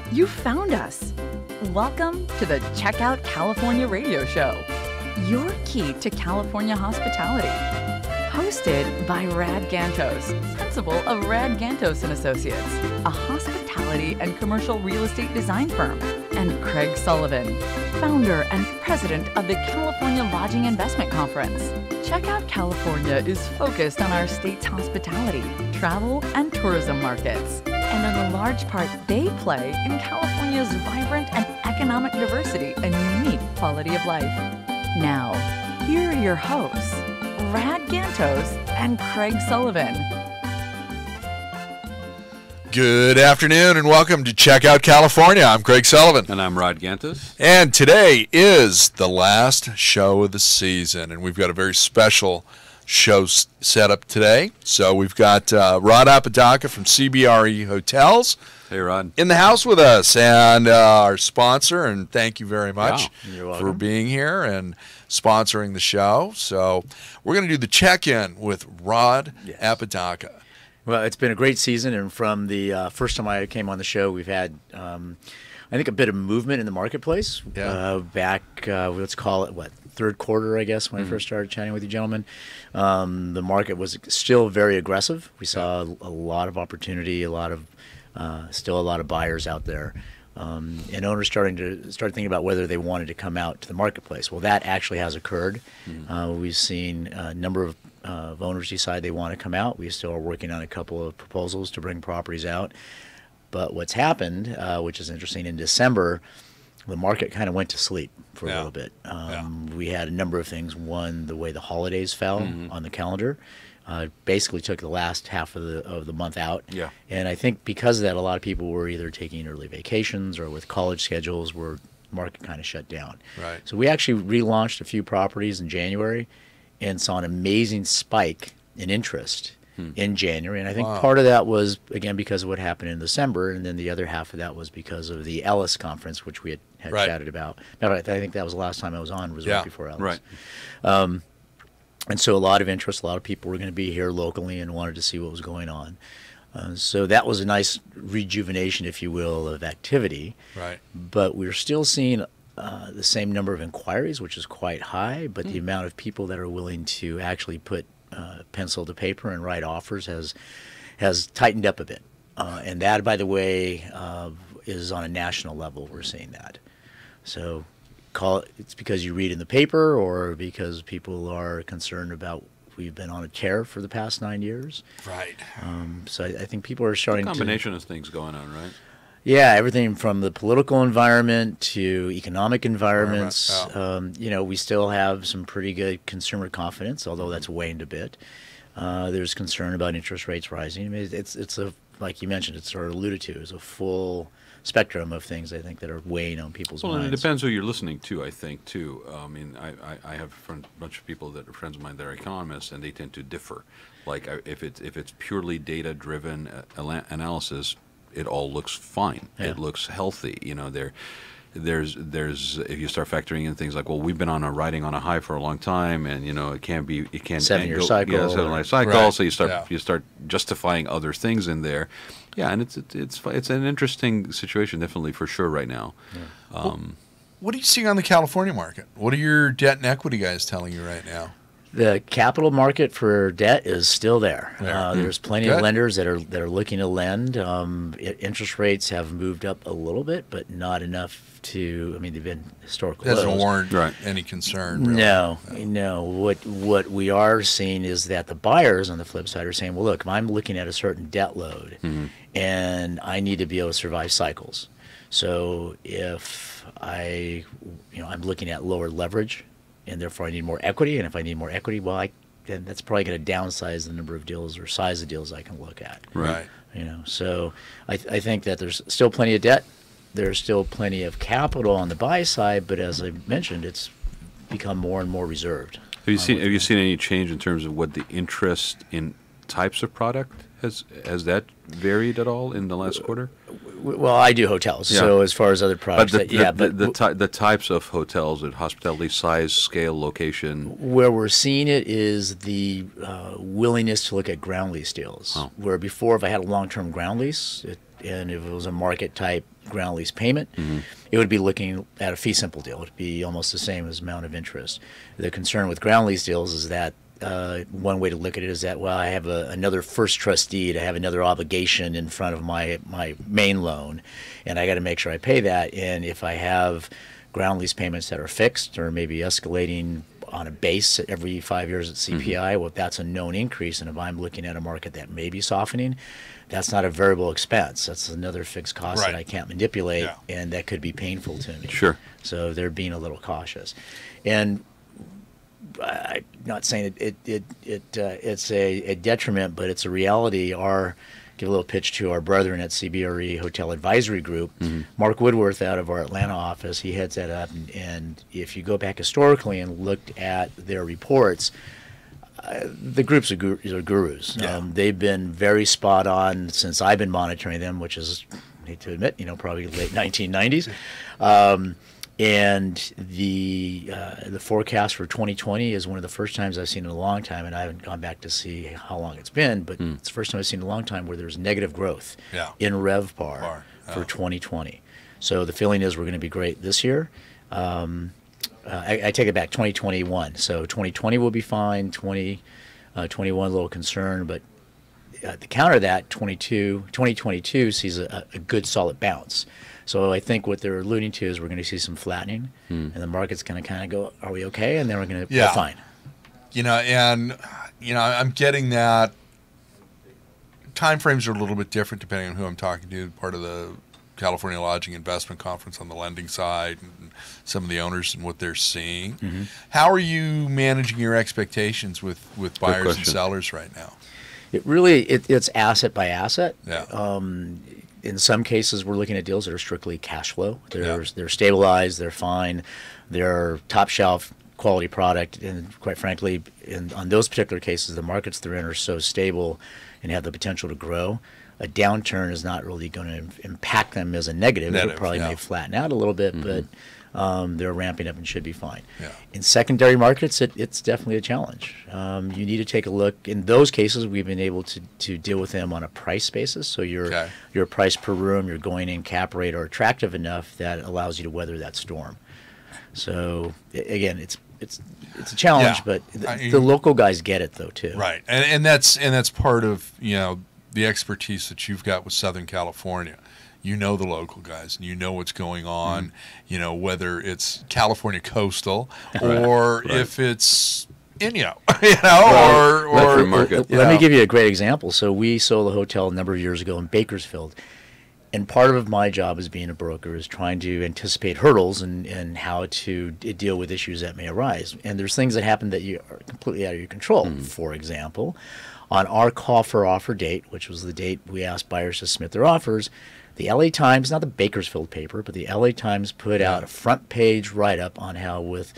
You found us. Welcome to the Checkout California radio show, your key to California hospitality. Hosted by Rad Gantos, principal of Rad Gantos & Associates, a hospitality and commercial real estate design firm, and Craig Sullivan, founder and president of the California Lodging Investment Conference. Checkout California is focused on our state's hospitality, travel, and tourism markets, and on the large part they play in California's vibrant and economic diversity and unique quality of life. Now, here are your hosts, Rad Gantos and Craig Sullivan. Good afternoon and welcome to Checkout California. I'm Craig Sullivan. And I'm Rod Gantos. And today is the last show of the season, and we've got a very special show set up today. So we've got Rod Apodaca from CBRE Hotels. Hey, Rod. In the house with us, and our sponsor, and thank you very much for being here and sponsoring the show. So we're going to do the check-in with Rod Apodaca. Well, it's been a great season, and from the first time I came on the show, we've had, I think, a bit of movement in the marketplace. Back, let's call it, third quarter, I guess, when I first started chatting with you gentlemen. The market was still very aggressive. We saw a lot of opportunity, still a lot of buyers out there. And owners start thinking about whether they wanted to come out to the marketplace. Well, that actually has occurred. We've seen a number of owners decide they want to come out. We still are working on a couple of proposals to bring properties out. But what's happened, which is interesting, in December, the market kind of went to sleep for a little bit. We had a number of things. One, the way the holidays fell on the calendar. Basically took the last half of the month out. And I think because of that, a lot of people were either taking early vacations or with college schedules where the market kind of shut down. So we actually relaunched a few properties in January and saw an amazing spike in interest in January. And I think part of that was, again, because of what happened in December, and then the other half of that was because of the Ellis conference, which we had chatted about. Matter of fact, I think that was the last time I was on, was right before Ellis. And so a lot of interest, a lot of people were going to be here locally and wanted to see what was going on. So that was a nice rejuvenation, if you will, of activity. But we're still seeing the same number of inquiries, which is quite high, but the amount of people that are willing to actually put pencil to paper and write offers has tightened up a bit. And that, by the way, is on a national level. We're seeing that. So it's because you read in the paper or because people are concerned about we've been on a tear for the past 9 years. So I think people are starting to... A combination of things going on, right? Yeah, everything from the political environment to economic environments. We still have some pretty good consumer confidence, although that's waned a bit. There's concern about interest rates rising. I mean, it's a, like you mentioned, it's sort of alluded to, is a full spectrum of things, I think, that are weighing on people's minds. Well, and it depends who you're listening to, I think, too. I mean, I have a bunch of people that are friends of mine that are economists, and they tend to differ. Like, if it's purely data-driven analysis, it all looks fine. It looks healthy. You know, there's if you start factoring in things like, well, we've been riding on a high for a long time, and it can't 7-year cycle. Yeah, 7-year cycle. So you start justifying other things in there. Yeah, and it's an interesting situation, definitely, for sure, right now. What are you seeing on the California market? What are your debt and equity guys telling you right now? The capital market for debt is still there. There's plenty of lenders that are looking to lend. Interest rates have moved up a little bit, but not enough to. I mean, they've been historically low. Doesn't warrant any concern. Really. No. What we are seeing is that the buyers on the flip side are saying, well, look, if I'm looking at a certain debt load, and I need to be able to survive cycles. So if I'm looking at lower leverage, and therefore I need more equity. And if I need more equity, then that's probably going to downsize the number of deals or size of deals I can look at. So I think that there's still plenty of debt. There's still plenty of capital on the buy side, but as I mentioned, it's become more and more reserved. Have you seen any change in terms of what the interest in types of product has that varied at all in the last quarter? Well, I do hotels, so as far as other products, but the types of hotels, at hospitality, size, scale, location. Where we're seeing it is the willingness to look at ground lease deals. Where before, if I had a long-term ground lease, and if it was a market type ground lease payment, it would be looking at a fee simple deal. It would be almost the same as amount of interest. The concern with ground lease deals is that one way to look at it is that, well, I have another first trust deed, I have another obligation in front of my main loan, and I got to make sure I pay that. And if I have ground lease payments that are fixed or maybe escalating on a base every 5 years at CPI, well, that's a known increase. And if I'm looking at a market that may be softening, that's not a variable expense. That's another fixed cost that I can't manipulate, and that could be painful to me. Sure. So they're being a little cautious. And I'm not saying it's a detriment, but it's a reality. Give a little pitch to our brethren at CBRE Hotel Advisory Group. Mark Woodworth out of our Atlanta office, he heads that up. And if you go back historically and looked at their reports, the groups are gurus. They've been very spot on since I've been monitoring them, which is, I hate to admit, probably late 1990s. And the forecast for 2020 is one of the first times I've seen in a long time, and I haven't gone back to see how long it's been, but it's the first time I've seen in a long time where there's negative growth in RevPAR for 2020. So the feeling is we're going to be great this year. I take it back, 2021. So 2020 will be fine. 2021 a little concerned, but to counter that, 2022 sees a good solid bounce. So I think what they're alluding to is we're going to see some flattening, and the market's going to kind of go, are we okay? And then we're going to be fine. I'm getting that time frames are a little bit different depending on who I'm talking to. Part of the California Lodging Investment Conference on the lending side, and some of the owners and what they're seeing. How are you managing your expectations with buyers and sellers right now? It's asset by asset. Yeah. In some cases, we're looking at deals that are strictly cash flow. They're stabilized, they're fine, they're top shelf quality product, and quite frankly, on those particular cases, the markets they're in are so stable and have the potential to grow. A downturn is not really going to impact them as a negative. It probably may flatten out a little bit, but they're ramping up and should be fine. Yeah. In secondary markets, it's definitely a challenge. You need to take a look. In those cases, we've been able to deal with them on a price basis. So your price per room, your going in cap rate are attractive enough that allows you to weather that storm. So again, it's a challenge, but the local guys get it though too. Right, and that's part of the expertise that you've got with Southern California. You know the local guys, and you know what's going on. Whether it's California coastal or if it's Inyo, or market. Let me give you a great example. So we sold a hotel a number of years ago in Bakersfield. And part of my job as being a broker is trying to anticipate hurdles and how to deal with issues that may arise. And there's things that happen that you are completely out of your control. For example, on our call for offer date, which was the date we asked buyers to submit their offers, the LA Times, not the Bakersfield paper, but the LA Times put out a front page write-up on how with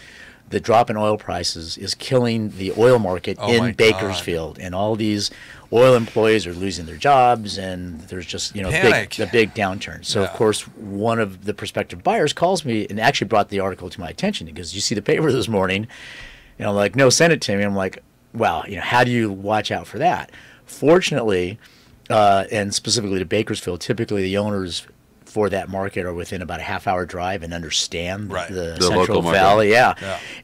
the drop in oil prices is killing the oil market in Bakersfield. And all these oil employees are losing their jobs, and there's just, the big downturn. So, of course, one of the prospective buyers calls me and actually brought the article to my attention. He goes, "You see the paper this morning?" And I'm like, "No, send it to me." I'm like, "Wow, how do you watch out for that?" Fortunately, and specifically to Bakersfield, typically the owners for that market are within about a half-hour drive and understand the Central Valley.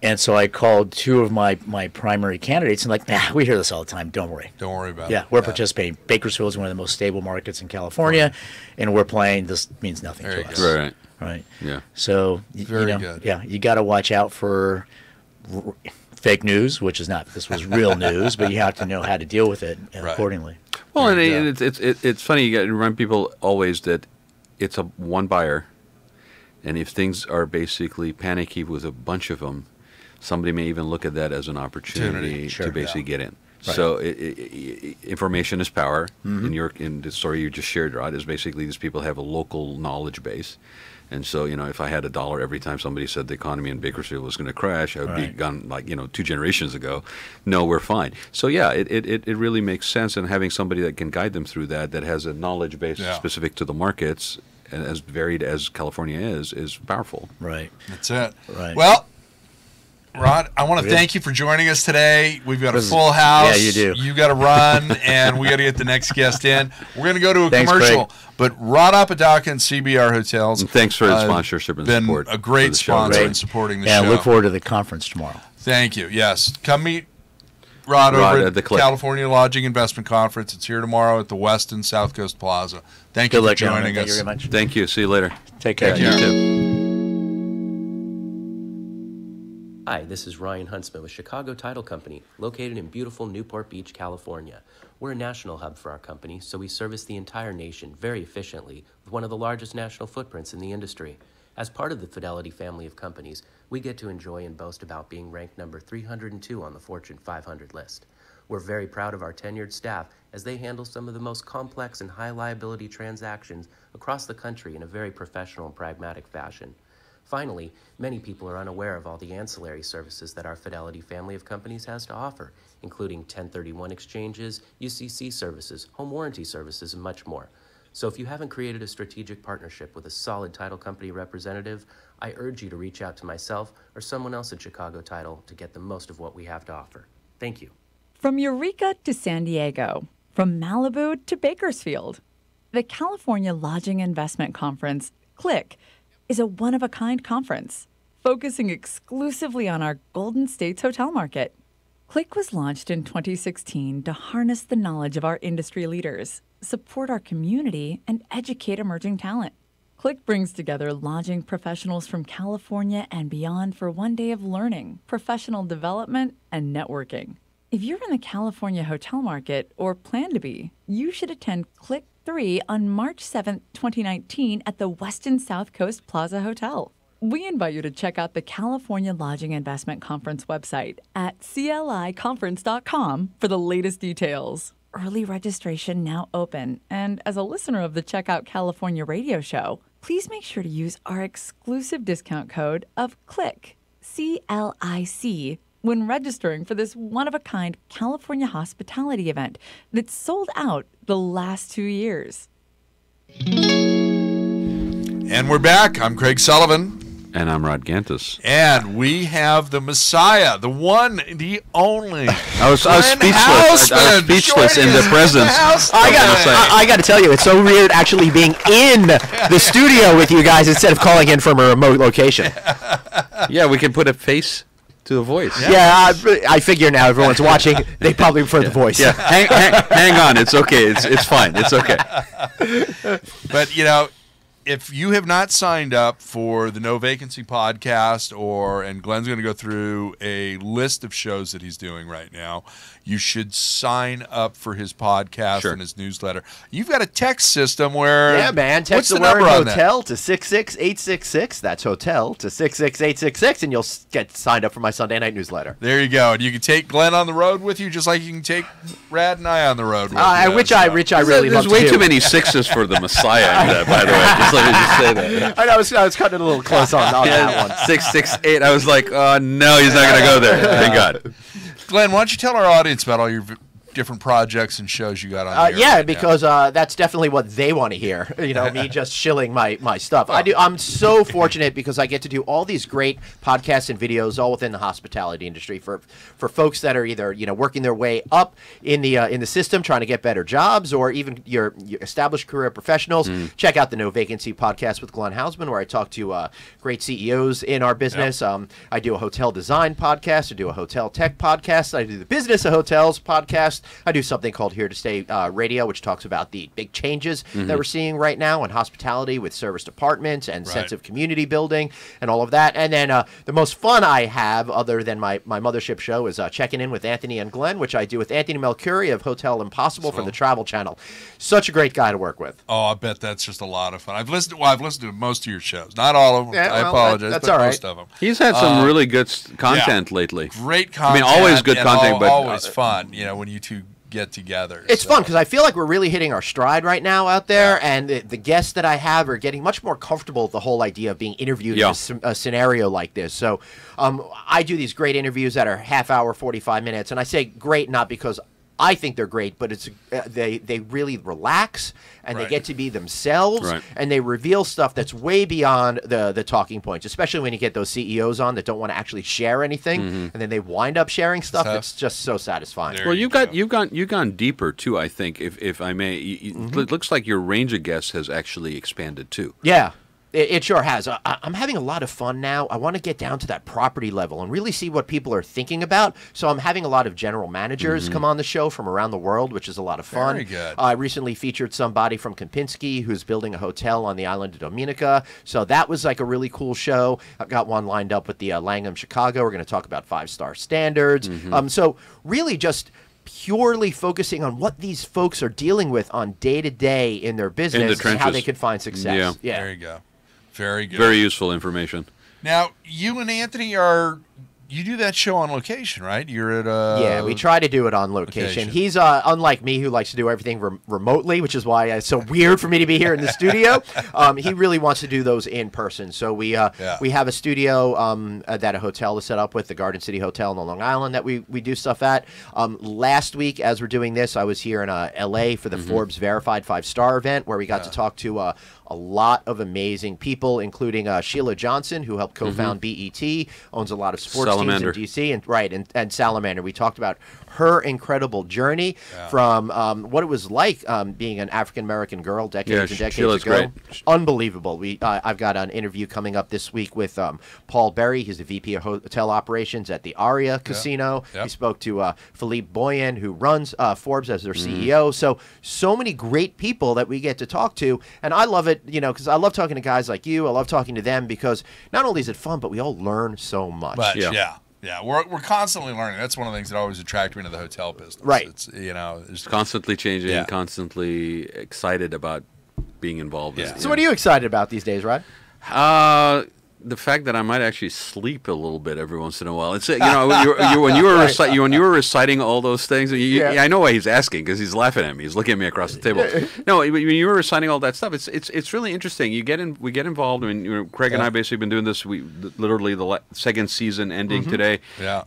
And so I called two of my primary candidates and we hear this all the time. Don't worry. Don't worry about it. Yeah, we're participating. Bakersfield is one of the most stable markets in California, and we're playing. This means nothing to us. Right. Yeah. So very good. Yeah, you got to watch out for fake news, which is not. This was real news, but you have to know how to deal with it accordingly. Well, and it's funny. You got to remind people always that it's a one buyer, and if things are basically panicky with a bunch of them, somebody may even look at that as an opportunity to basically get in. Right. So information is power. In the story you just shared, Rod, is basically these people have a local knowledge base. And so, if I had $1 every time somebody said the economy in Bakersfield was going to crash, I would be gone 2 generations ago. No, we're fine. So, it really makes sense. And having somebody that can guide them through that has a knowledge base specific to the markets, and as varied as California is powerful. Right. That's it. Right. Well, Rod, I want to thank you for joining us today. We've got a full house. Yeah, you do. You got to run, and we got to get the next guest in. We're going to go to a Thanks, commercial. Craig. But Rod Apodaca and CBR Hotels. And thanks for the sponsorship and been support. a great for the show. sponsor Great. in supporting the Yeah, show. look forward to the conference tomorrow. Thank you. Yes. Come meet Rod Rod over at the at Click. California Lodging Investment Conference. It's here tomorrow at the Westin South Coast Plaza. Thank Good you for luck, gentlemen. joining Thank us. you very much. Thank you. See you later. Take care. Take care. You too. Hi, this is Ryan Huntsman with Chicago Title Company, located in beautiful Newport Beach, California. We're a national hub for our company, so we service the entire nation very efficiently with one of the largest national footprints in the industry. As part of the Fidelity family of companies, we get to enjoy and boast about being ranked number 302 on the Fortune 500 list. We're very proud of our tenured staff as they handle some of the most complex and high liability transactions across the country in a very professional and pragmatic fashion. Finally, many people are unaware of all the ancillary services that our Fidelity family of companies has to offer, including 1031 exchanges, UCC services, home warranty services, and much more. So if you haven't created a strategic partnership with a solid title company representative, I urge you to reach out to myself or someone else at Chicago Title to get the most of what we have to offer. Thank you. From Eureka to San Diego, from Malibu to Bakersfield, the California Lodging Investment Conference, CLIC, is a one-of-a-kind conference focusing exclusively on our Golden States hotel market. CLIC was launched in 2016 to harness the knowledge of our industry leaders, support our community, and educate emerging talent. CLIC brings together lodging professionals from California and beyond for one day of learning, professional development, and networking. If you're in the California hotel market or plan to be, you should attend CLIC 3 on March 7th, 2019 at the Westin South Coast Plaza Hotel. We invite you to check out the California Lodging Investment Conference website at cliconference.com for the latest details. Early registration now open, and as a listener of the Checkout California radio show, please make sure to use our exclusive discount code of CLIC, C-L-I-C, when registering for this one-of-a-kind California hospitality event that's sold out the last 2 years. And we're back. I'm Craig Sullivan. And I'm Rod Gantus. And we have the Messiah, the one, the only. I was speechless. I was speechless in the presence. I got to tell you, it's so weird actually being in the studio with you guys instead of calling in from a remote location. Yeah, we can put a face to the voice. Yeah, I figure now everyone's watching. They probably prefer the voice. Yeah, hang on. It's okay. It's fine. It's okay. But, you know, if you have not signed up for the No Vacancy podcast, and Glenn's going to go through a list of shows that he's doing right now, you should sign up for his podcast and his newsletter. You've got a text system where... Yeah, man. Text the word hotel to 66866. That's hotel to 66866, and you'll get signed up for my Sunday night newsletter. There you go. And you can take Glenn on the road with you just like you can take Rad and I on the road with you. Which I really love to do. There's way too many sixes for the Messiah, by the way. Just let me just say that. I was cutting it a little close on that one. 668. I was like, oh, no, he's not going to go there. Thank God. Glenn, why don't you tell our audience about all your different projects and shows you got on the air yeah, right because that's definitely what they want to hear. You know, me just shilling my stuff. I'm so fortunate because I get to do all these great podcasts and videos all within the hospitality industry for folks that are either working their way up in the system, trying to get better jobs, or even your established career professionals. Check out the No Vacancy podcast with Glenn Hausman, where I talk to great CEOs in our business. Yep. I do a hotel design podcast. I do a hotel tech podcast. I do the business of hotels podcast. I do something called Here to Stay Radio, which talks about the big changes that we're seeing right now in hospitality with service departments and sense of community building and all of that. And then the most fun I have, other than my mothership show, is Checking In with Anthony and Glenn, which I do with Anthony Melcuri of Hotel Impossible for the Travel Channel. Such a great guy to work with. Oh, I bet that's just a lot of fun. I've listened to most of your shows. Not all of them. Yeah, I apologize, that's but all right. most of them. He's had some really good content lately. Great content. I mean, always good content, but always fun, when you two get together. It's fun because I feel like we're really hitting our stride right now out there, and the guests that I have are getting much more comfortable with the whole idea of being interviewed in a scenario like this. So I do these great interviews that are half hour, 45 minutes, and I say great not because I think they're great, but it's they really relax and they Right. get to be themselves, Right. and they reveal stuff that's way beyond the talking points. Especially when you get those CEOs on that don't want to actually share anything, and then they wind up sharing stuff. Stuff. It's just so satisfying. There Well, you you've gone deeper too. I think, if I may, it looks like your range of guests has actually expanded too. Yeah, it sure has. I'm having a lot of fun now. I want to get down to that property level and really see what people are thinking about. So I'm having a lot of general managers come on the show from around the world, which is a lot of fun. Very good. I recently featured somebody from Kempinski who's building a hotel on the island of Dominica. So that was like a really cool show. I've got one lined up with the Langham Chicago. We're going to talk about 5-star standards. So really just purely focusing on what these folks are dealing with on day to day in their business and how they trenches. could find success. Yeah. There you go. Very good. Very useful information. Now, you and Anthony you do that show on location, right? You're at Yeah, we try to do it on location. location. He's unlike me, who likes to do everything remotely, which is why it's so weird for me to be here in the studio. He really wants to do those in person. So we have a studio that a hotel is set up with, the Garden City Hotel on Long Island, that we do stuff at. Last week, as we're doing this, I was here in L.A. for the Forbes Verified 5-Star event, where we got to talk to a lot of amazing people, including Sheila Johnson, who helped co-found BET, owns a lot of sports Salamander. teams in DC, and Salamander. We talked about her incredible journey from what it was like being an African-American girl decades and decades Sheila's ago. great. Unbelievable. I've got an interview coming up this week with Paul Berry. He's the VP of Hotel Operations at the Aria Casino. Yep. He spoke to Philippe Boyen, who runs Forbes as their CEO. So many great people that we get to talk to, and I love it, because I love talking to guys like you. I love talking to them because not only is it fun, but we all learn so much. But Yeah. yeah, we're constantly learning. That's one of the things that always attracted me to the hotel business. Right. It's it's Constantly changing, Yeah. constantly excited about being involved. Yeah. So what are you excited about these days, Rod? The fact that I might actually sleep a little bit every once in a while. It's when you were reciting all those things. I know why he's asking, because he's laughing at me. He's looking at me across the table. No, when you were reciting all that stuff, it's really interesting. We get involved. I mean, Craig and I basically been doing this. We literally the second season ending today. Yeah.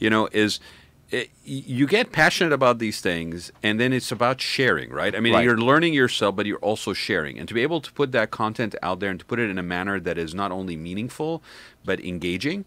You get passionate about these things, and then it's about sharing, right? I mean, Right. you're learning yourself, but you're also sharing. And to be able to put that content out there and to put it in a manner that is not only meaningful, but engaging,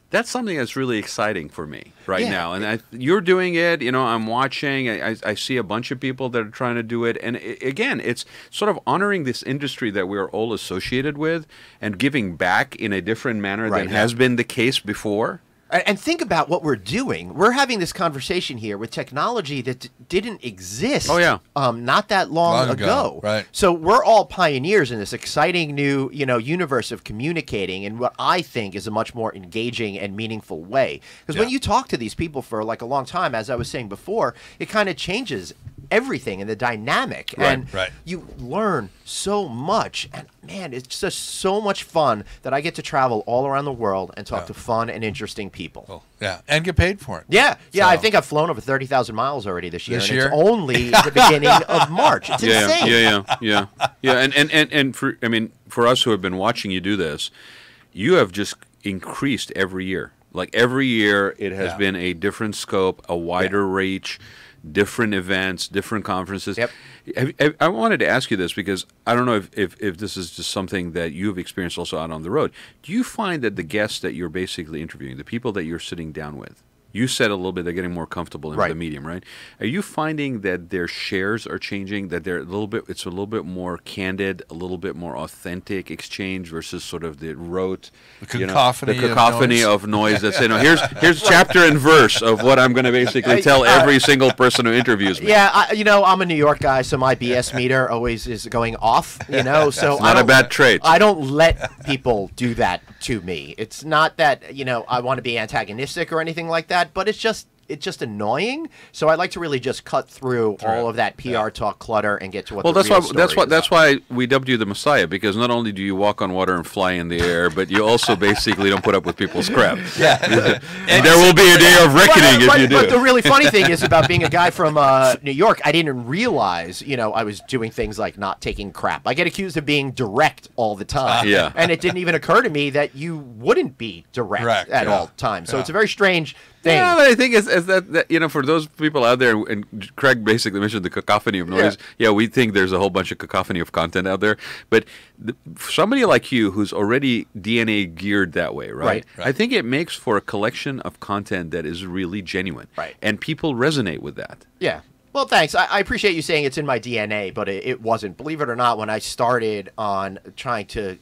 that's something that's really exciting for me right now. And you're doing it, I'm watching. I see a bunch of people that are trying to do it. And again, it's sort of honoring this industry that we're all associated with and giving back in a different manner than has been the case before. And think about what we're doing. We're having this conversation here with technology that didn't exist. Oh, yeah. Not that long ago. Right. So we're all pioneers in this exciting new, universe of communicating in what I think is a much more engaging and meaningful way. Because when you talk to these people for like a long time, as I was saying before, it kind of changes everything and the dynamic. And you learn so much. And man, it's just so much fun that I get to travel all around the world and talk to fun and interesting people. Well, yeah, and get paid for it. Yeah. So- I think I've flown over 30,000 miles already this year. This and year? It's only the beginning of March. It's insane. Yeah. And for us who have been watching you do this, you have just increased every year. Like every year, it has been a different scope, a wider reach, different events, different conferences. Yep. I wanted to ask you this because I don't know if this is just something that you've experienced also out on the road. Do you find that the guests that you're basically interviewing, the people that you're sitting down with, you said a little bit they're getting more comfortable in the medium, right? Are you finding that their shares are changing, that it's a little bit more candid, a little bit more authentic exchange versus sort of the rote, The cacophony, of noise that's, here's chapter and verse of what I'm going to basically tell every single person who interviews me. Yeah, I'm a New York guy, so my BS meter always is going off, so It's not a bad trait. I don't let people do that to me. It's not that, I want to be antagonistic or anything like that, but it's just annoying. So I like to really just cut through all of that PR talk clutter and get to what the real story is. That's why we dubbed you the Messiah, because not only do you walk on water and fly in the air, but you also basically don't put up with people's crap. And there will be a day of reckoning if you do. But the really funny thing is about being a guy from New York, I didn't realize, I was doing things like not taking crap. I get accused of being direct all the time. And it didn't even occur to me that you wouldn't be direct at all times. So it's a very strange thing. Yeah, but I think it's that you know, for those people out there, and Craig basically mentioned the cacophony of noise. Yeah, we think there's a whole bunch of cacophony of content out there, but for somebody like you who's already DNA geared that way, right? I think it makes for a collection of content that is really genuine, right? And people resonate with that. Yeah. Well, thanks. I appreciate you saying it's in my DNA, but it wasn't. Believe it or not, when I started on trying to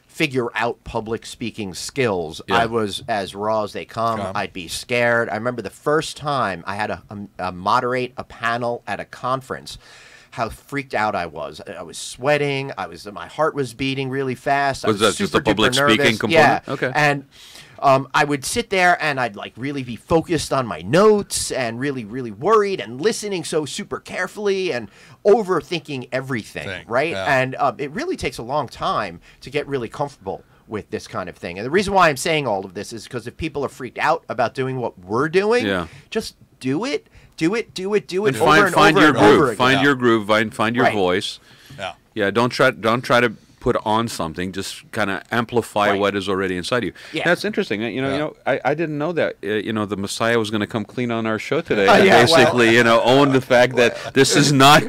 figure out public speaking skills, I was as raw as they come. I'd be scared. I remember the first time I had a moderate a panel at a conference, how freaked out I was. I was sweating. My heart was beating really fast. Was I that was just super the public duper nervous. speaking component? Yeah. Okay. And I would sit there and I'd like really be focused on my notes and really, really worried and listening so super carefully and overthinking everything, right? Yeah. And it really takes a long time to get really comfortable with this kind of thing. And the reason why I'm saying all of this is because if people are freaked out about doing what we're doing, just do it. Do it And over find and your over groove. and over again. Find your groove. Find your Right. voice. Yeah. Yeah. Don't try to put on something. Just kind of amplify what is already inside you. Yeah. That's interesting. You know, I didn't know that. You know, the Messiah was going to come clean on our show today. Oh, And yeah, basically, you know, own the fact that this is not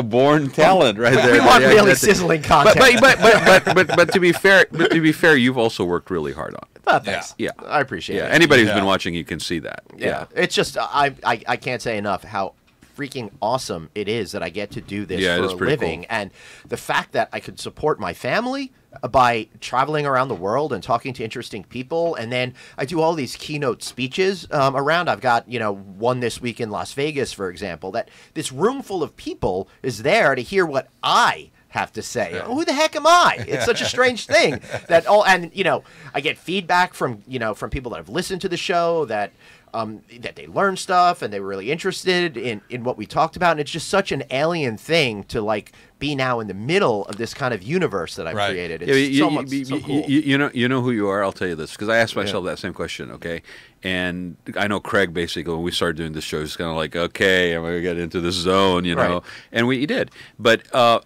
born talent right there. We want Yeah, really that's it. sizzling content. But to be fair, you've also worked really hard on it. Oh, thanks. Yeah. I appreciate Yeah. it. Anybody who's been watching, you can see that. Yeah. It's just I can't say enough how freaking awesome it is that I get to do this Yeah, it for is a pretty living, cool. and the fact that I could support my family by traveling around the world and talking to interesting people, and then I do all these keynote speeches around. I've got one this week in Las Vegas, for example. That this room full of people is there to hear what I have to say. Who the heck am I? It's such a strange thing that I get feedback from from people that have listened to the show that they learned stuff and they were really interested in what we talked about, and it's just such an alien thing to be now in the middle of this kind of universe that I've created. It's so cool. You know who you are. I'll tell you this because I asked myself that same question. Okay, and I know Craig basically when we started doing this show, he's kind of like, okay, I'm gonna get into this zone, and we did. But I'll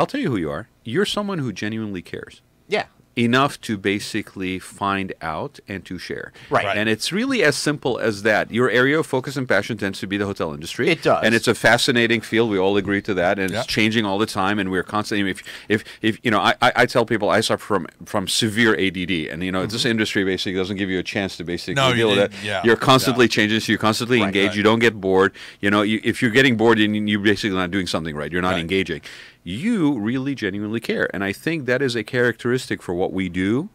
tell you who you are. You're someone who genuinely cares. Yeah. Enough to basically find out and to share. Right. And it's really as simple as that. Your area of focus and passion tends to be the hotel industry. It does. And it's a fascinating field. We all agree to that. And it's changing all the time. And we're constantly, if I tell people I suffer from severe ADD. And, this industry basically doesn't give you a chance to basically deal with that. Yeah. You're constantly changing, so you're constantly engaged. Right. You don't get bored. If you're getting bored, then you're basically not doing something right. You're not engaging. You really genuinely care. And I think that is a characteristic for what we do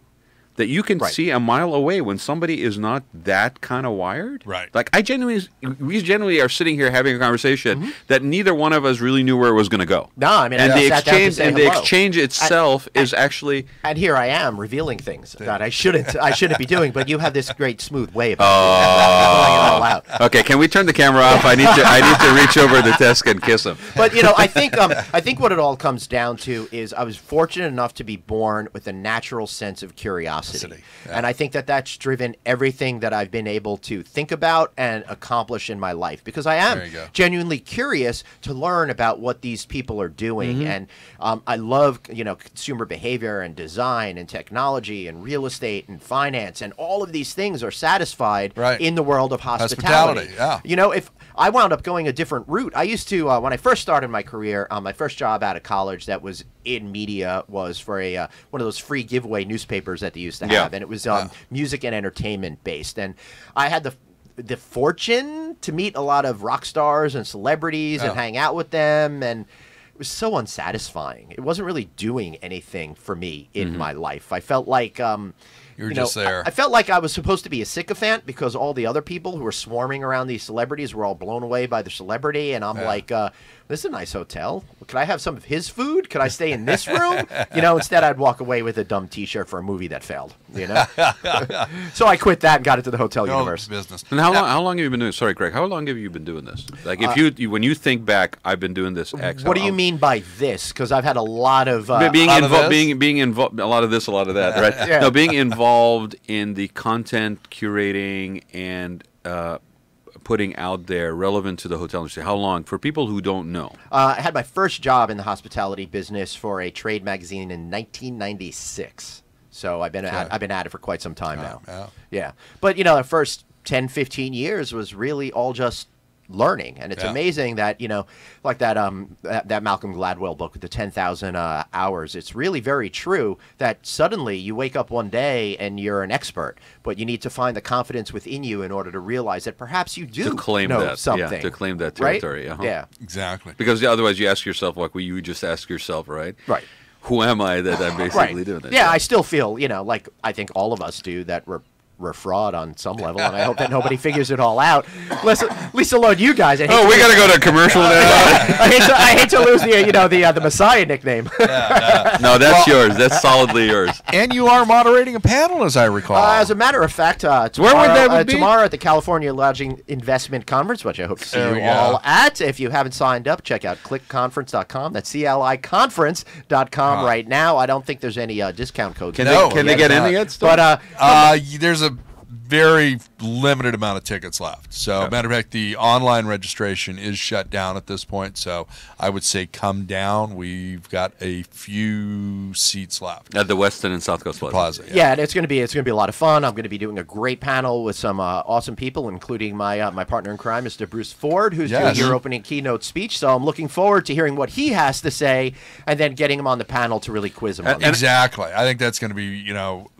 that you can see a mile away when somebody is not that kind of wired. Right. Like we generally are sitting here having a conversation that neither one of us really knew where it was going to go. No, I mean, and I the sat down to exchange say and the hello. exchange itself is actually. And here I am revealing things that I shouldn't be doing, but you have this great smooth way about pulling it all out. Okay, can we turn the camera off? I need to reach over the desk and kiss him. But I think what it all comes down to is I was fortunate enough to be born with a natural sense of curiosity. And I think that that's driven everything that I've been able to think about and accomplish in my life, because I am genuinely curious to learn about what these people are doing. And I love, consumer behavior and design and technology and real estate and finance, and all of these things are satisfied in the world of hospitality. If I wound up going a different route, I used to, when I first started my career, my first job out of college that was in media was for one of those free giveaway newspapers that they used to have, and it was music and entertainment based. And I had the fortune to meet a lot of rock stars and celebrities and hang out with them, and it was so unsatisfying. It wasn't really doing anything for me in my life. I felt like you were just there. I felt like I was supposed to be a sycophant because all the other people who were swarming around these celebrities were all blown away by the celebrity, and I'm like, this is a nice hotel. Could I have some of his food? Could I stay in this room? Instead I'd walk away with a dumb T-shirt for a movie that failed. So I quit that and got into the hotel universe. Business. And how long have you been doing? Sorry, Greg. How long have you been doing this? Like, if when you think back, I've been doing this X. What do you mean by this? Because I've had a lot of being involved, a lot of this, a lot of that, right? No, being involved in the content curating and putting out there relevant to the hotel industry. How long? For people who don't know. I had my first job in the hospitality business for a trade magazine in 1996. So I've been at it for quite some time now. Yeah. But the first 10, 15 years was really all just learning. And it's Yeah. amazing that, like that Malcolm Gladwell book with the 10,000 hours, it's really very true that suddenly you wake up one day and you're an expert, but you need to find the confidence within you in order to realize that perhaps you do To claim know that, something. yeah, to claim that right? territory. Uh-huh. Yeah. Exactly. Because otherwise you ask yourself, like what you just ask yourself, right? Right. Who am I that I'm basically Right. doing this? Yeah, I still feel, like I think all of us do, that we're fraud on some level, and I hope that nobody figures it all out. Least alone you guys. we got to go to a commercial now. I hate to lose the Messiah nickname. No, that's yours. That's solidly yours. And you are moderating a panel, as I recall. As a matter of fact, tomorrow, that be? tomorrow at the California Lodging Investment Conference, which I hope to see There you we go. all at. If you haven't signed up, check out clickconference.com. That's CLIconference.com right now. I don't think there's any discount codes. Can No, they get not. in yet? Still? But There's a very limited amount of tickets left. So, matter of fact, the online registration is shut down at this point. So, I would say come down. We've got a few seats left. At the Westin and South Coast Plaza. yeah, and it's going to be a lot of fun. I'm going to be doing a great panel with some awesome people, including my partner in crime, Mr. Bruce Ford, who's Yes. doing your opening keynote speech. So I'm looking forward to hearing what he has to say, and then getting him on the panel to really quiz him on that. Exactly. I think that's going to be,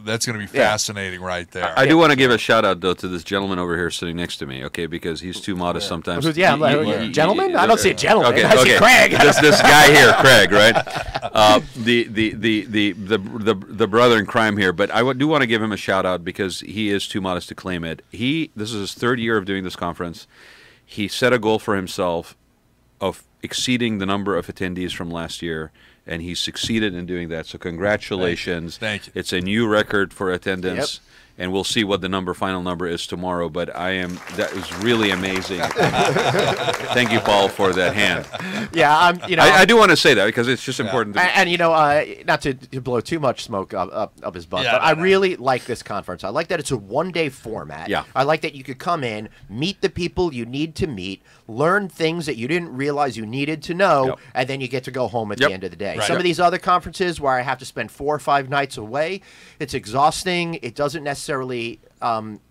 that's going to be fascinating right there. I do want to give a shout out though to this gentleman over here sitting next to me, okay? Because he's too modest sometimes. Gentleman? I don't see a gentleman. Okay, I see Craig. this guy here, Craig, right? The brother in crime here, but I do want to give him a shout out because he is too modest to claim it. This is his third year of doing this conference. He set a goal for himself of exceeding the number of attendees from last year, and he succeeded in doing that. So congratulations. Thank you. It's a new record for attendance. And we'll see what the final number is tomorrow. But that was really amazing. Thank you, Paul, for that hand. Yeah, I do want to say that because it's just important. And not to blow too much smoke up his butt, but I really like this conference. I like that it's a one-day format. Yeah. I like that you could come in, meet the people you need to meet, learn things that you didn't realize you needed to know, Yep. and then you get to go home at Yep. the end of the day. Right. Some of these other conferences where I have to spend 4 or 5 nights away, it's exhausting. It doesn't necessarily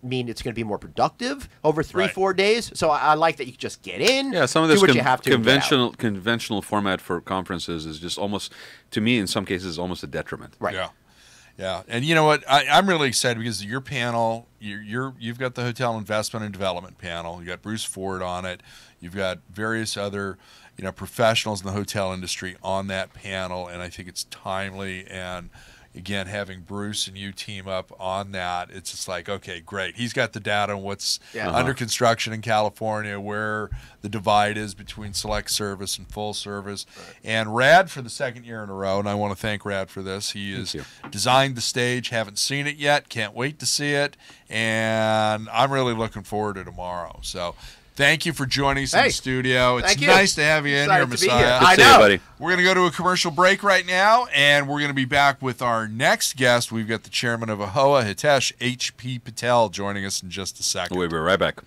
mean it's going to be more productive over 3-4 days. So I like that you just get in, Yeah, some of do this what you have to, and get out. conventional format for conferences is just almost, to me, in some cases, almost a detriment. Right. Yeah. And you know what? I'm really excited because your panel, you've got the Hotel Investment and Development panel. You got Bruce Ford on it. You've got various other, professionals in the hotel industry on that panel, and I think it's timely. And again, having Bruce and you team up on that, it's just like, okay, great. He's got the data on what's under construction in California, where the divide is between select service and full service. And Rad, for the second year in a row, and I want to thank Rad for this, he has designed the stage, haven't seen it yet, can't wait to see it, and I'm really looking forward to tomorrow. So thank you for joining us in the studio. It's thank you. nice to have you in here, Excited to be here. Messiah. I See you, know. buddy. We're going to go to a commercial break right now, and we're going to be back with our next guest. We've got the chairman of AHOA, Hitesh H.P. Patel, joining us in just a second. We'll be right back.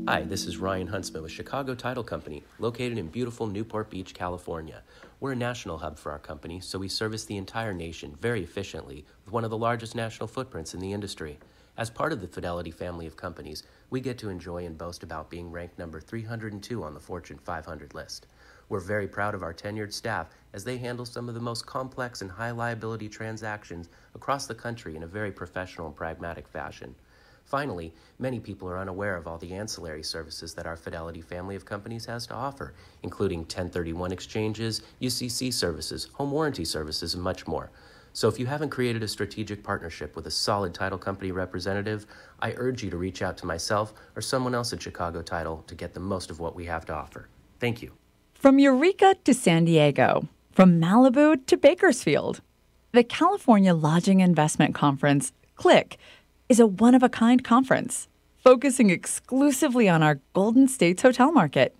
Hi, this is Ryan Huntsman with Chicago Title Company, located in beautiful Newport Beach, California. We're a national hub for our company, so we service the entire nation very efficiently with one of the largest national footprints in the industry. As part of the Fidelity family of companies, we get to enjoy and boast about being ranked number 302 on the Fortune 500 list. We're very proud of our tenured staff as they handle some of the most complex and high liability transactions across the country in a very professional and pragmatic fashion. Finally, many people are unaware of all the ancillary services that our Fidelity family of companies has to offer, including 1031 exchanges, UCC services, home warranty services, and much more. So if you haven't created a strategic partnership with a solid title company representative, I urge you to reach out to myself or someone else at Chicago Title to get the most of what we have to offer. Thank you. From Eureka to San Diego, from Malibu to Bakersfield, the California Lodging Investment Conference, CLIC, is a one-of-a-kind conference focusing exclusively on our Golden States hotel market.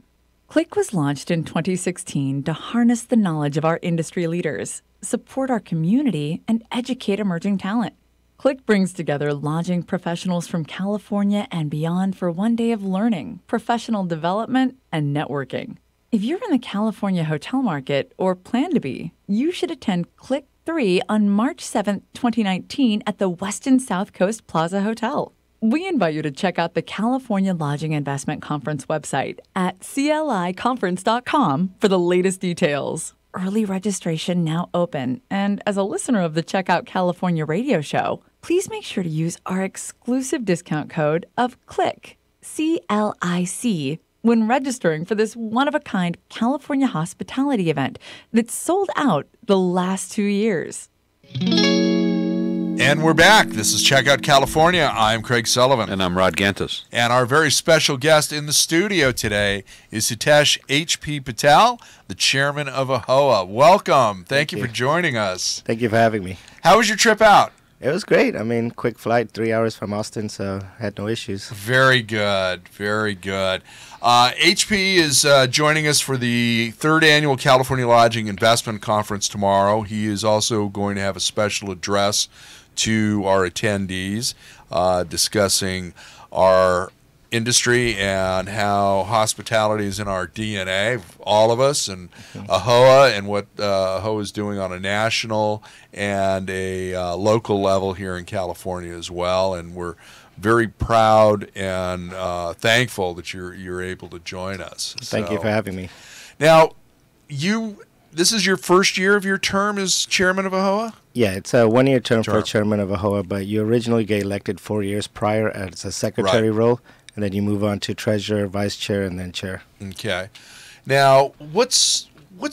CLIC was launched in 2016 to harness the knowledge of our industry leaders, support our community, and educate emerging talent. CLIC brings together lodging professionals from California and beyond for one day of learning, professional development, and networking. If you're in the California hotel market or plan to be, you should attend Click 3 on March 7th, 2019 at the Westin South Coast Plaza Hotel. We invite you to check out the California Lodging Investment Conference website at cliconference.com for the latest details. Early registration now open, and as a listener of the Checkout California radio show, please make sure to use our exclusive discount code of CLIC, C-L-I-C, when registering for this one-of-a-kind California hospitality event that's sold out the last 2 years. And we're back. This is Checkout California. I'm Craig Sullivan. And I'm Rod Gantos. And our very special guest in the studio today is Hitesh H.P. Patel, the chairman of AHOA. Welcome. Thank you for joining us. Thank you for having me. How was your trip out? It was great. I mean, quick flight, 3 hours from Austin, so had no issues. Very good. Very good. HP is joining us for the 3rd Annual California Lodging Investment Conference tomorrow. He is also going to have a special address to our attendees discussing our industry and how hospitality is in our DNA, all of us, and AHOA, and what AHOA is doing on a national and a local level here in California as well. And we're very proud and thankful that you're able to join us. Thank you for having me. Now, this is your first year of your term as chairman of AHOA? Yeah, it's a one-year term for chairman of AHOA, but you originally get elected 4 years prior as a secretary role, and then you move on to treasurer, vice chair, and then chair. Okay. Now, what's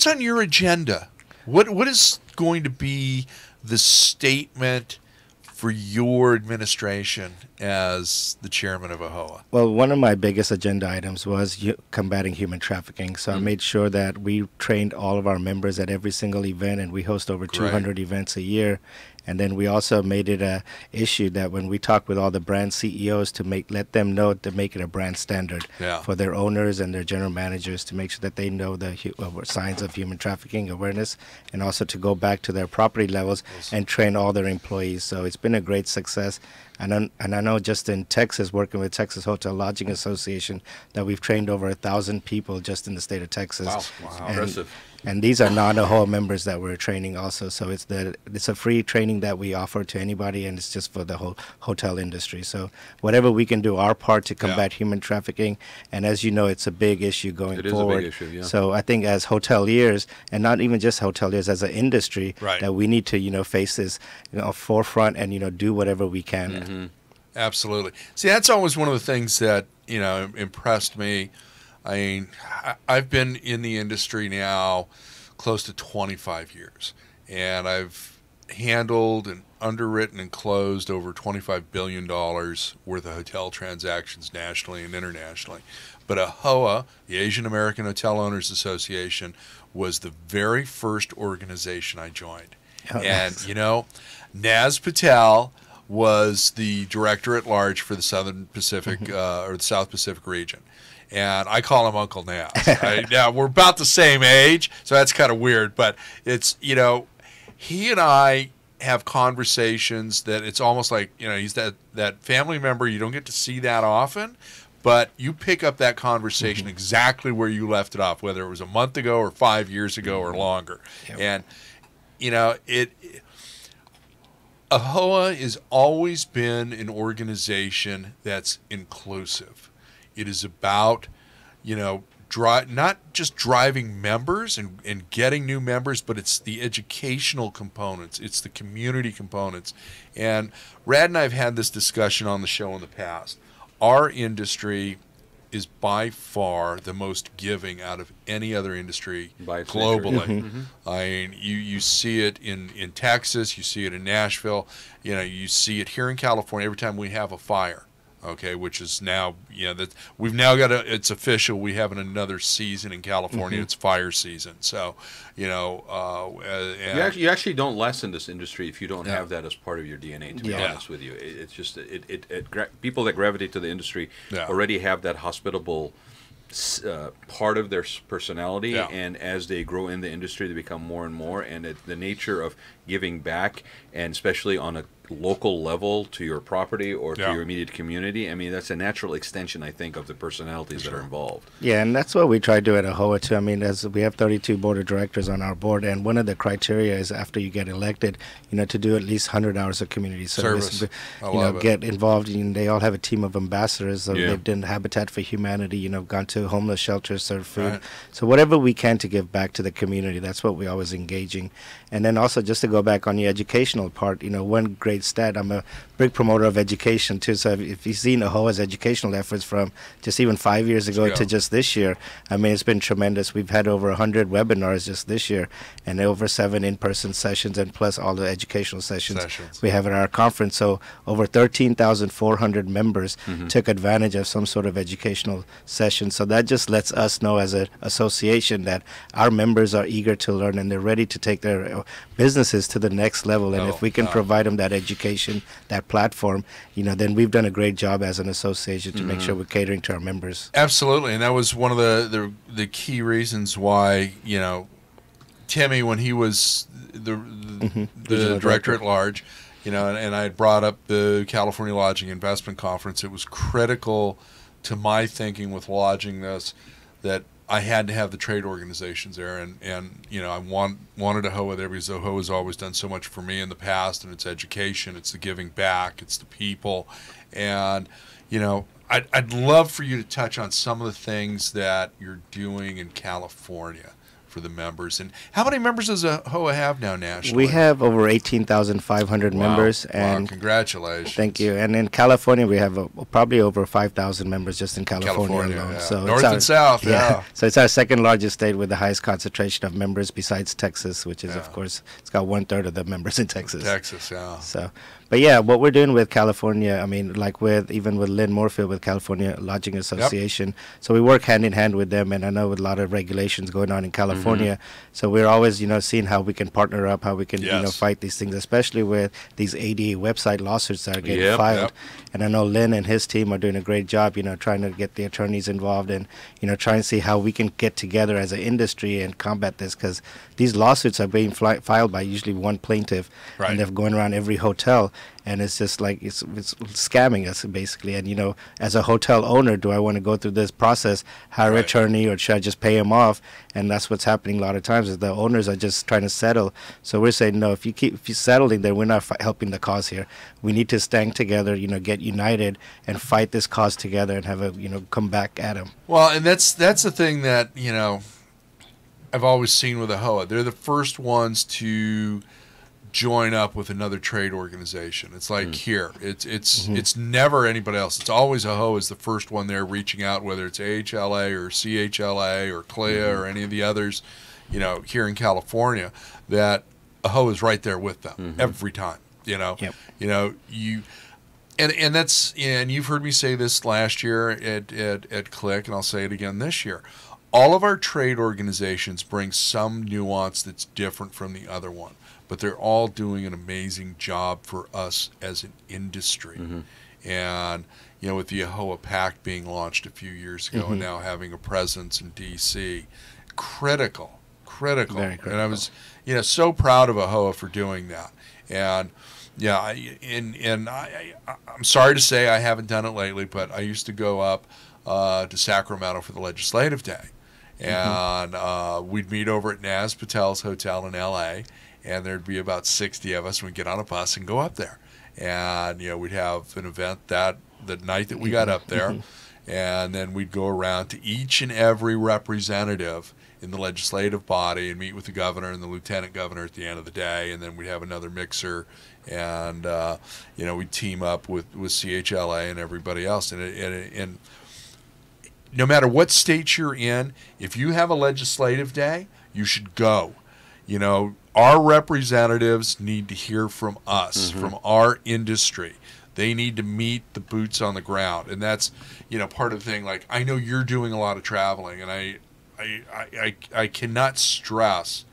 on your agenda? What is going to be the statement for your administration as the chairman of AHOA? Well, one of my biggest agenda items was combating human trafficking. So I made sure that we trained all of our members at every single event, and we host over 200 events a year. And then we also made it a issue that when we talk with all the brand CEOs to let them know to make it a brand standard for their owners and their general managers to make sure that they know the signs of human trafficking awareness, and also to go back to their property levels and train all their employees. So it's been a great success. And I know just in Texas, working with Texas Hotel Lodging Association, that we've trained over 1,000 people just in the state of Texas. Wow. Impressive. And these are non-AHOA members that we're training also. So it's a free training that we offer to anybody, and it's just for the whole hotel industry. So whatever we can do our part to combat human trafficking, and as you know, it's a big issue going forward. It is a big issue, yeah. So I think as hoteliers, and not even just hoteliers, as an industry, that we need to, face this, forefront and, do whatever we can. Mm-hmm. Absolutely. See, that's always one of the things that, impressed me. I mean, I've been in the industry now close to 25 years, and I've handled and underwritten and closed over $25 billion worth of hotel transactions nationally and internationally. But AHOA, the Asian American Hotel Owners Association, was the very first organization I joined. And, Naz Patel was the director at large for the Southern Pacific or the South Pacific region. And I call him Uncle Naz. Now, we're about the same age, so that's kind of weird. But it's, he and I have conversations that it's almost like, he's that family member you don't get to see that often, but you pick up that conversation exactly where you left it off, whether it was a month ago or 5 years ago or longer. Yep. And, AHOA has always been an organization that's inclusive. It is about, not just driving members and getting new members, but it's the educational components. It's the community components. And Rad and I have had this discussion on the show in the past. Our industry is by far the most giving out of any other industry globally. I mean, you see it in Texas, you see it in Nashville, you see it here in California every time we have a fire. Okay, which is now, that we've now got it's official. We have another season in California. It's fire season. So, you actually don't last in this industry if you don't have that as part of your DNA. To be honest with you, it's just people that gravitate to the industry already have that hospitable part of their personality, and as they grow in the industry, they become more and more. And the nature of giving back, and especially on a local level to your property or to Yeah. your immediate community. I mean, that's a natural extension, I think, of the personalities that are involved. Yeah, and that's what we try to do at AHOA too. I mean, as we have 32 board of directors on our board, and one of the criteria is after you get elected, to do at least 100 hours of community service. Service. I love it. Get involved. They all have a team of ambassadors. So Yeah. they've done Habitat for Humanity. Gone to homeless shelters, served food. Right. So whatever we can to give back to the community, that's what we're always engaging. And then also just to go back on the educational part, one great stat. I'm a big promoter of education too. So if you've seen AHOA's educational efforts from just even 5 years ago go. to just this year, I mean, it's been tremendous. We've had over 100 webinars just this year, and over 7 in-person sessions, and plus all the educational sessions we have at our conference. So over 13,400 members took advantage of some sort of educational session. So that just lets us know as an association that our members are eager to learn and they're ready to take their businesses to the next level. And if we can provide them that education, that platform, then we've done a great job as an association to make sure we're catering to our members. Absolutely, and that was one of the key reasons why Timmy, when he was the director at large, and I had brought up the California Lodging Investment Conference. It was critical to my thinking with lodging this that I had to have the trade organizations there, and I wanted AHOA there because AHOA has always done so much for me in the past, and it's education, it's the giving back, it's the people, and I'd love for you to touch on some of the things that you're doing in California for the members. And how many members does AHOA have now nationally? We have over 18,500 members. And congratulations. Thank you. And in California, we have probably over 5,000 members just in California alone. Yeah. So North and South, yeah. So it's our second largest state with the highest concentration of members besides Texas, which is, of course, it's got 1/3 of the members in Texas. Texas, yeah. So, but yeah, what we're doing with California, I mean, like even with Lynn Moorfield with California Lodging Association, so we work hand in hand with them, and I know with a lot of regulations going on in California, so we're always, seeing how we can partner up, how we can, fight these things, especially with these ADA website lawsuits that are getting filed. And I know Lynn and his team are doing a great job, trying to get the attorneys involved and, trying to see how we can get together as an industry and combat this, because these lawsuits are being filed by usually one plaintiff, and they're going around every hotel. And it's just like it's scamming us basically. And as a hotel owner, do I want to go through this process, hire an attorney, or should I just pay him off? And that's what's happening a lot of times. Is the owners are just trying to settle. So we're saying no. If you're settling, then we're not helping the cause here. We need to stand together, get united, and fight this cause together, and have a come back at them. Well, and that's the thing that I've always seen with AHOA. They're the first ones to join up with another trade organization. It's like here. It's never anybody else. It's always AHOA is the first one there reaching out, whether it's AHLA or CHLA or CLIA or any of the others, here in California, that AHOA is right there with them every time. And that's, and you've heard me say this last year at CLIC, and I'll say it again this year. All of our trade organizations bring some nuance that's different from the other one, but they're all doing an amazing job for us as an industry. And, with the AHOA Pact being launched a few years ago and now having a presence in D.C., critical. Very critical. And I was, so proud of AHOA for doing that. And, I'm sorry to say I haven't done it lately, but I used to go up to Sacramento for the Legislative Day. And we'd meet over at Naz Patel's hotel in L.A., and there'd be about 60 of us. We'd get on a bus and go up there. And, we'd have an event the night that we got up there. And then we'd go around to each and every representative in the legislative body and meet with the governor and the lieutenant governor at the end of the day. And then we'd have another mixer. And, we'd team up with CHLA and everybody else. And no matter what state you're in, if you have a legislative day, you should go. Our representatives need to hear from us, from our industry. They need to meet the boots on the ground. And that's, part of the thing. Like, I know you're doing a lot of traveling, and I cannot stress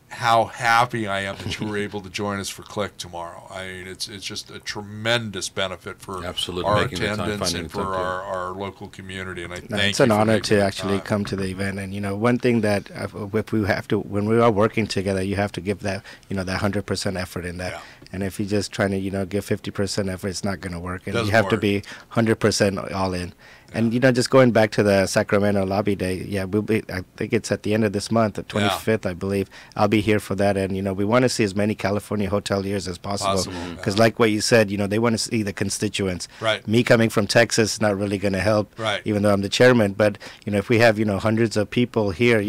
how happy I am that you were able to join us for Click tomorrow. I mean, it's just a tremendous benefit for Absolutely, our making the time, attendance finding and the time for to- our local community. And I No, thank it's you an for honor making to the actually time. come to the event. And one thing that if we have to, when we are working together, you have to give that that 100% effort in that. Yeah. And if you're just trying to give 50% effort, it's not going to work. And Doesn't you have to work. be 100% all in. And just going back to the Sacramento Lobby Day, we'll be. I think it's at the end of this month, the 25th, I believe. I'll be here for that, and we want to see as many California hoteliers as possible. Because, like what you said, they want to see the constituents. Right. Me coming from Texas is not really going to help. Right. Even though I'm the chairman, but if we have hundreds of people here,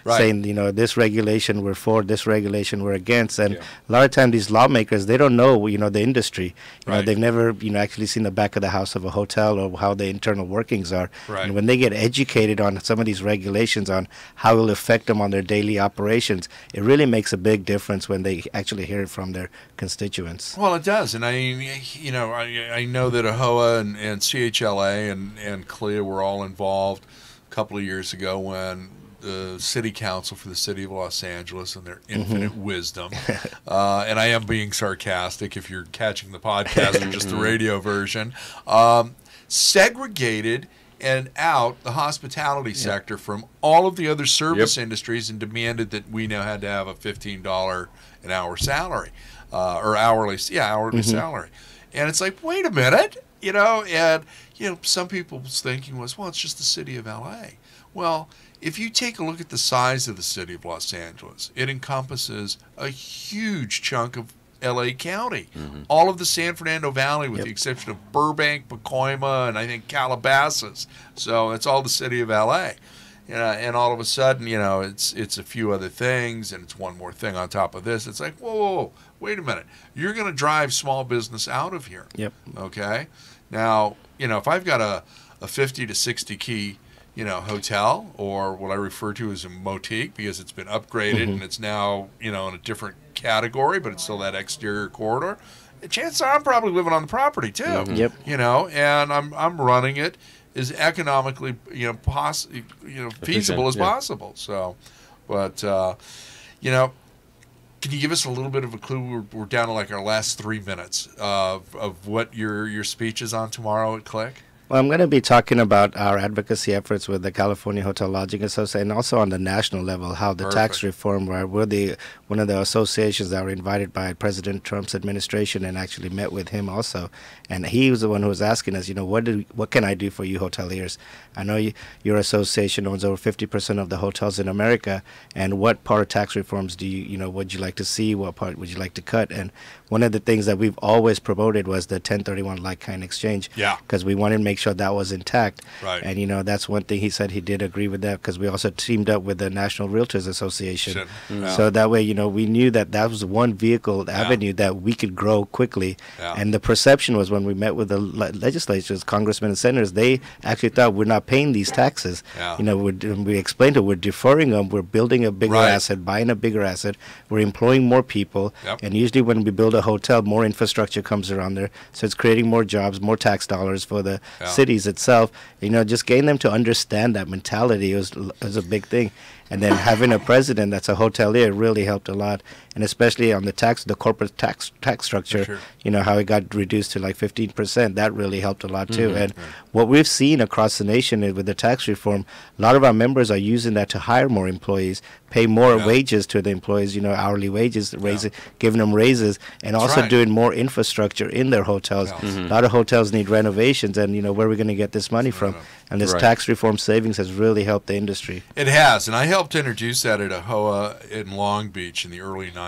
Right. saying this regulation we're for, this regulation we're against, and a lot of times these lawmakers they don't know the industry. Right. They've never actually seen the back of the house of a hotel or how the internal workings are. Right. And when they get educated on some of these regulations on how it will affect them on their daily operations, it really makes a big difference when they actually hear it from their constituents. Well, it does, and I know that AHOA and CHLA and CLIA were all involved a couple of years ago when the city council for the city of Los Angeles and their infinite wisdom, and I am being sarcastic if you're catching the podcast or just the radio version, segregated and out the hospitality sector from all of the other service industries and demanded that we now had to have a $15 an hour salary or hourly salary. And it's like, wait a minute, some people's thinking was, well, it's just the city of LA. Well, if you take a look at the size of the city of Los Angeles, it encompasses a huge chunk of LA County, all of the San Fernando Valley, with the exception of Burbank, Pacoima, and I think Calabasas. So it's all the city of LA. And all of a sudden, it's a few other things, and it's one more thing on top of this. It's like, whoa, wait a minute. You're going to drive small business out of here. Yep. Okay? Now, if I've got a 50 to 60 key, hotel, or what I refer to as a motique because it's been upgraded and it's now, in a different category, but it's still that exterior corridor. Chances are I'm probably living on the property too. Yep. And I'm running it as economically, feasible as possible. So, but can you give us a little bit of a clue? We're down to like our last 3 minutes of what your speech is on tomorrow at Click. Well, I'm going to be talking about our advocacy efforts with the California Hotel Lodging Association, and also on the national level, how the tax reform, where we're one of the associations that were invited by President Trump's administration and actually met with him also. And he was the one who was asking us, what can I do for you hoteliers? I know your association owns over 50% of the hotels in America, and what part of tax reforms do would you like to see? What part would you like to cut? And one of the things that we've always promoted was the 1031 like-kind exchange. Yeah. Because we wanted to make sure that was intact. Right. And, that's one thing he said he did agree with that, because we also teamed up with the National Realtors Association. So that way, we knew that was one vehicle avenue that we could grow quickly. Yeah. And the perception was when we met with the legislators, congressmen and senators, they actually thought we're not paying these taxes. Yeah. We explained it, we're deferring them, we're building a bigger asset, buying a bigger asset, we're employing more people. Yep. And usually when we build a hotel, more infrastructure comes around there. So it's creating more jobs, more tax dollars for the cities itself. Just getting them to understand that mentality was a big thing. And then having a president that's a hotelier really helped a lot. And especially on the corporate tax structure, Sure. how it got reduced to like 15%, that really helped a lot too. And what we've seen across the nation is with the tax reform, a lot of our members are using that to hire more employees, pay more wages to the employees, hourly wages, giving them raises, and also right. doing more infrastructure in their hotels. A lot of hotels need renovations, and where are we going to get this money from? And this tax reform savings has really helped the industry. It has, and I helped introduce that at AHOA in Long Beach in the early 90s.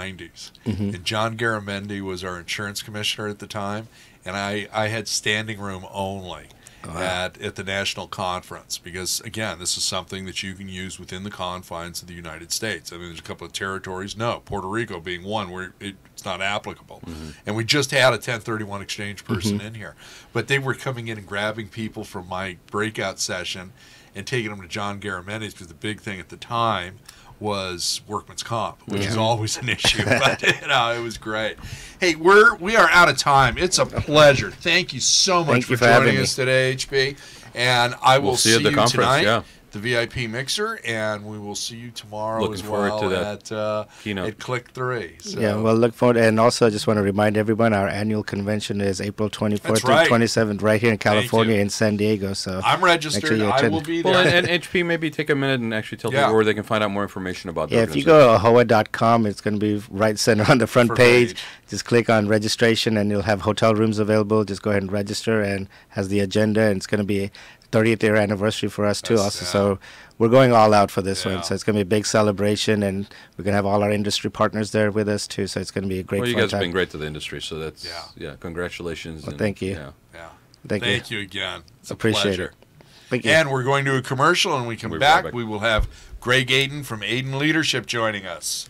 And John Garamendi was our insurance commissioner at the time, and I had standing room only at the national conference because, again, this is something that you can use within the confines of the United States. I mean, there's a couple of territories, Puerto Rico being one where it's not applicable. And we just had a 1031 exchange person in here. But they were coming in and grabbing people from my breakout session and taking them to John Garamendi's because the big thing at the time was workman's comp, which is always an issue. But it was great. Hey, we are out of time. It's a pleasure. Thank you so much for joining us today, HB. And I will see you at the conference, tonight. the VIP Mixer, and we will see you tomorrow Looking as forward well to that keynote. at Click 3. So. Yeah, we'll look forward. And also, I just want to remind everyone, our annual convention is April 24th That's right. and 27th right here in California you. in San Diego. So I'm registered. make sure you I attend. will be there. Well, and HP, maybe take a minute and actually tell Yeah. people where they can find out more information about the Yeah, if you organization. go to ahoa.com, it's going to be right center on the front page. Just click on registration, and you'll have hotel rooms available. Just go ahead and register, and has the agenda. And it's going to be 30th year anniversary for us too. Also, so we're going all out for this one. So it's going to be a big celebration, and we're going to have all our industry partners there with us too. So it's going to be a great. Well, you fun guys have time. been great to the industry, so that's congratulations. Well, and, thank you. Yeah. Yeah. Thank you again. It's a Appreciate pleasure. it. Thank you. And we're going to a commercial, and we come We'll be back. right back. We will have Greg Aiden from Aiden Leadership joining us.